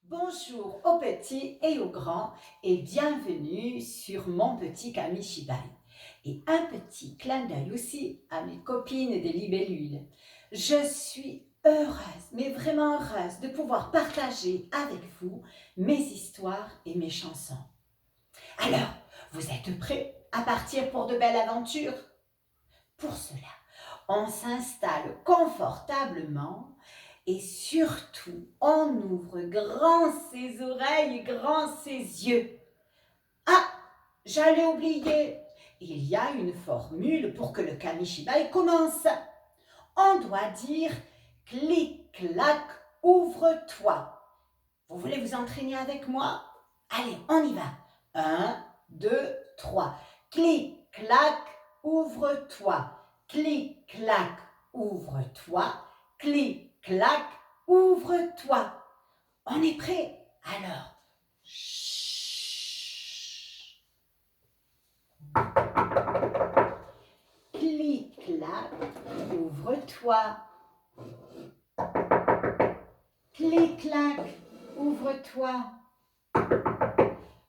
Bonjour aux petits et aux grands et bienvenue sur mon petit Kamishibai. Et un petit clin d'œil aussi à mes copines des libellules. Je suis heureuse, mais vraiment heureuse de pouvoir partager avec vous mes histoires et mes chansons. Alors, vous êtes prêts à partir pour de belles aventures? Pour cela, on s'installe confortablement et surtout, on ouvre grand ses oreilles, grand ses yeux. Ah, j'allais oublier, il y a une formule pour que le Kamishibai commence. On doit dire clic, clac, ouvre-toi. Vous voulez vous entraîner avec moi? Allez, on y va. 1, 2, 3. Clic, clac, ouvre-toi. Clic, clac, ouvre-toi. Clic, clac, ouvre-toi. On est prêt? Alors, chut. Clic, clac, ouvre-toi. Clic, clac, ouvre-toi.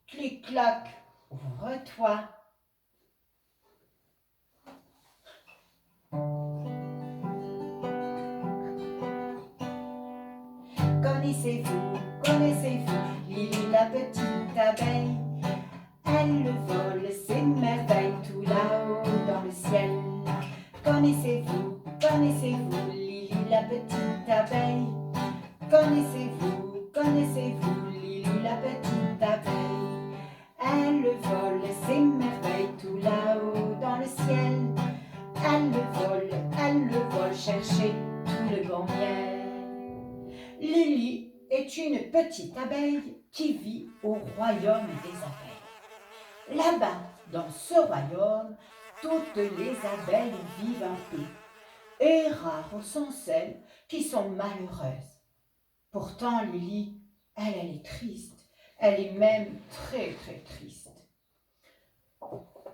Clic, clac, ouvre-toi. Connaissez-vous, Lily la petite abeille? Elle vole ses merveilles tout là-haut dans le ciel. Connaissez-vous, Lily la petite abeille? Connaissez-vous, Lily la petite abeille? Elle vole ses merveilles tout là-haut dans le ciel. Elle le vole chercher tout le bon miel. Lily est une petite abeille qui vit au royaume des abeilles. Là-bas, dans ce royaume, toutes les abeilles vivent en paix. Et rares sont celles qui sont malheureuses. Pourtant, Lily, elle est triste. Elle est même très triste.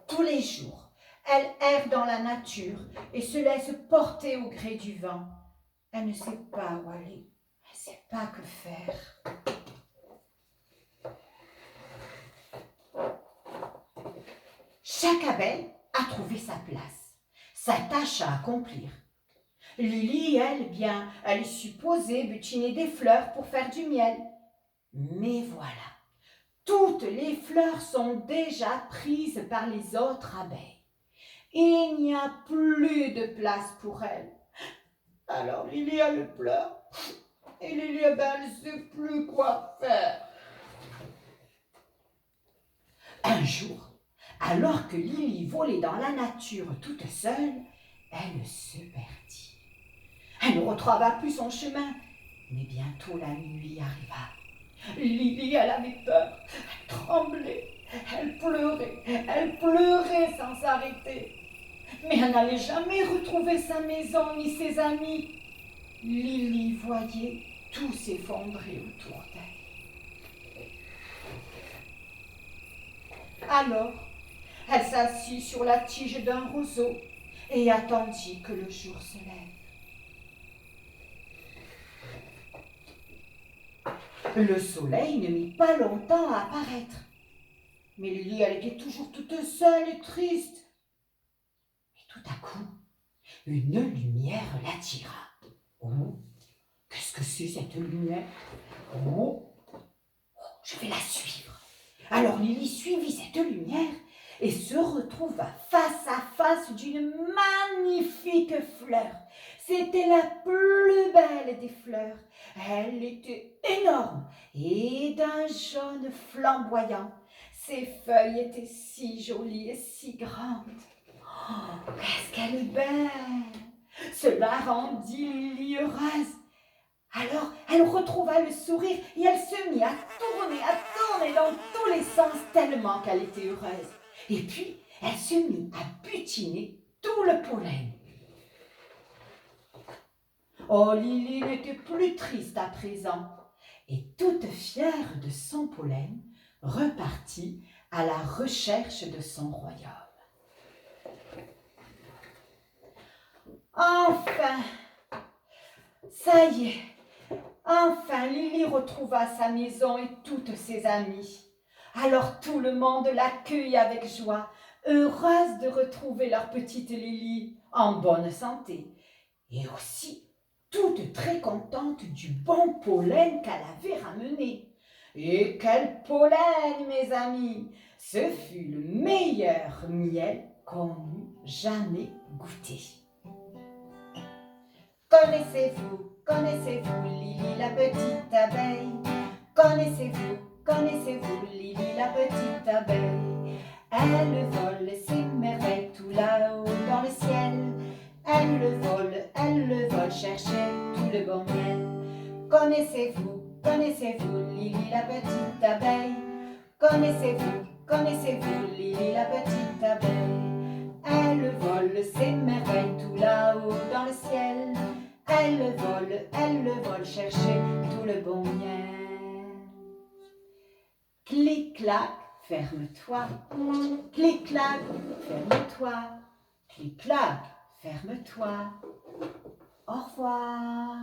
Tous les jours, elle erre dans la nature et se laisse porter au gré du vent. Elle ne sait pas où aller. Elle ne sait pas que faire. Chaque abeille a trouvé sa place, sa tâche à accomplir. Lily, elle est supposée butiner des fleurs pour faire du miel. Mais voilà, toutes les fleurs sont déjà prises par les autres abeilles. Il n'y a plus de place pour elles. Alors Lily, elle pleure. Et Lily, elle ne sait plus quoi faire. Un jour, alors que Lily volait dans la nature toute seule, elle se perdit. Elle ne retrouva plus son chemin, mais bientôt la nuit arriva. Lily, elle avait peur, elle tremblait, elle pleurait sans s'arrêter. Mais elle n'allait jamais retrouver sa maison ni ses amis. Lily voyait tout s'effondrer autour d'elle. Alors, elle s'assit sur la tige d'un roseau et attendit que le jour se lève. Le soleil ne mit pas longtemps à apparaître. Mais Lily, elle était toujours toute seule et triste. Et tout à coup, une lumière l'attira. Oh, qu'est-ce que c'est cette lumière? Oh, je vais la suivre. Alors Lily suivit cette lumière et se retrouva face à face d'une magnifique fleur. C'était la plus belle des fleurs. Elle était énorme et d'un jaune flamboyant. Ses feuilles étaient si jolies et si grandes. Oh, qu'est-ce qu'elle est belle! Cela rendit Lily heureuse. Alors, elle retrouva le sourire et elle se mit à tourner dans tous les sens tellement qu'elle était heureuse. Et puis, elle se mit à butiner tout le pollen. Oh, Lily n'était plus triste à présent et toute fière de son pollen, repartit à la recherche de son royaume. Enfin, ça y est, enfin Lily retrouva sa maison et toutes ses amies. Alors tout le monde l'accueille avec joie, heureuse de retrouver leur petite Lily en bonne santé. Et aussi toute très contente du bon pollen qu'elle avait ramené. Et quel pollen, mes amis! Ce fut le meilleur miel qu'on eût jamais goûté. Connaissez-vous Lily la petite abeille? Connaissez-vous Lily la petite abeille? Elle vole ses merveilles tout là-haut dans le ciel. Elle le vole chercher tout le bon miel. Connaissez-vous Lily la petite abeille? Connaissez-vous Lily la petite abeille? Elle vole ses merveilles tout là-haut dans le ciel. Elle le vole chercher tout le bon miel. Clic-clac, ferme-toi. Clic-clac, ferme-toi. Clic-clac, ferme-toi. Au revoir.